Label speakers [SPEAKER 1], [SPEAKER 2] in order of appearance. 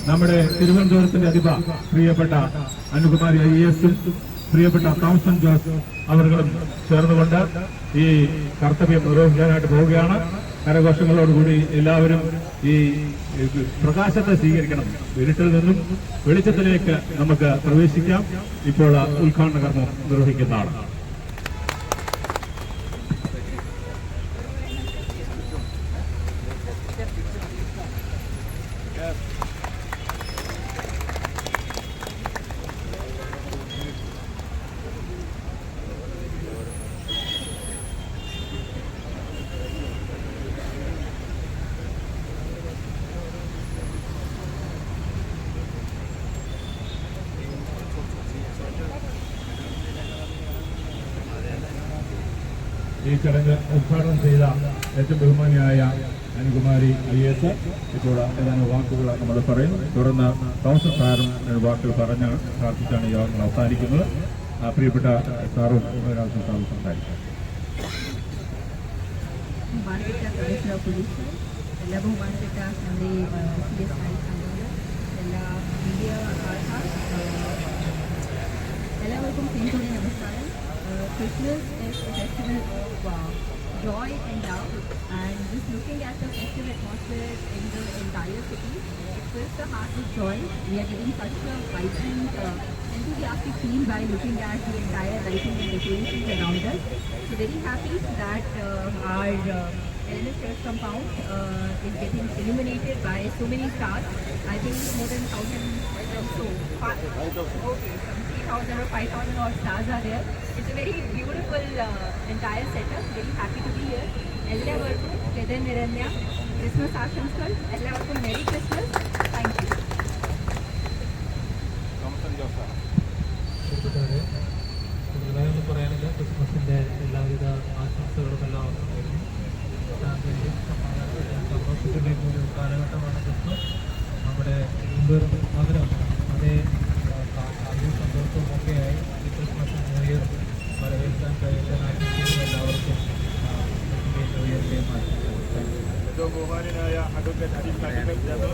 [SPEAKER 1] നമ്മുടെ തിരുവനന്തപുരത്തിന്റെ അധിപ പ്രിയപ്പെട്ട അനുകുമാരി IAS പ്രിയപ്പെട്ട തോമസൺ ജോസ് അവர்களுം ചേർന്നുകൊണ്ട് ഈ കർത്തവ്യം നിർവഹിക്കാനായിട്ട് പോവുകയാണ്. കരഘോഷങ്ങളോടുകൂടി എല്ലാവരും ഈ പ്രകാശത്തെ സ്വീകരിക്കണം. ഇരുട്ടിൽ നിന്നും വെളിച്ചത്തിലേക്ക് നമുക്ക് പ്രവേശിക്കാം. ഇപ്പോൾ ഉദ്ഘാടന കർമ്മം നിർവഹിക്കുന്നതാണ്. ഈ ചടങ്ങ് ഉദ്ഘാടനം ചെയ്ത ഏറ്റവും ബഹുമാനിയായ അനുകുമാരി IAS ഇപ്പോൾ ഏതാനും വാക്കുകൾ നമ്മൾ പറയും. തുടർന്ന് തോമസ് സാറും വാക്കുകൾ പറഞ്ഞ് പ്രാർത്ഥിച്ചാണ് യോഗങ്ങൾ അവസാനിക്കുന്നത്. പ്രിയപ്പെട്ട സാറും സാറും സംസാരിക്കും.
[SPEAKER 2] എല്ലാ ബഹുമാനപ്പെട്ട നമ്മുടെ CSI സംഘങ്ങൾ, എല്ലാ മീഡിയ ആൾക്കാർ, എല്ലാവർക്കും സ്നേഹത്തോടെ നമസ്കാരം. Christmas is a festival of joy and love, and just looking at the festive atmosphere in the entire city, it fills the heart with joy. We are getting such a vibrant, enthusiastic feel by looking at the entire lighting and decorations around us. So very happy that our LNS Church compound is getting illuminated by so many stars. I think more than 1,000 or so. Okay, some 3,000 or 5,000 odd stars are there. It's a very beautiful entire setup. Very happy to be here. എല്ലാവർക്കും ഹൃദയം നിറഞ്ഞ Christmas ആശംസകൾ. എല്ലാവർക്കും merry Christmas. Thank you.
[SPEAKER 3] കൂടുതലായൊന്നും പറയാനില്ല. ക്രിസ്മസിൻ്റെ എല്ലാവിധ ആശംസകളും എല്ലാവർക്കും കഴിഞ്ഞു. ശാന്തിയുടെയും സമാധാനത്തിൻ്റെയും സന്തോഷത്തിൻ്റെയും ഒരു കാലഘട്ടമാണ് ക്രിസ്മസ്. നമ്മുടെ വീണ്ടും മധുരം അതേ ആദ്യവും സന്തോഷവും ഒക്കെയായി ഈ ക്രിസ്മസ് ന്യൂ ഇയർ വരവേൽക്കാൻ കഴിയാൻ ആശംസിക്കുന്ന എല്ലാവർക്കും ന്യൂ ഇയറിൻ്റെയും ആശംസകൾ.
[SPEAKER 1] ബഹുമാനായ അഡ്വക്കേറ്റ് അജിത്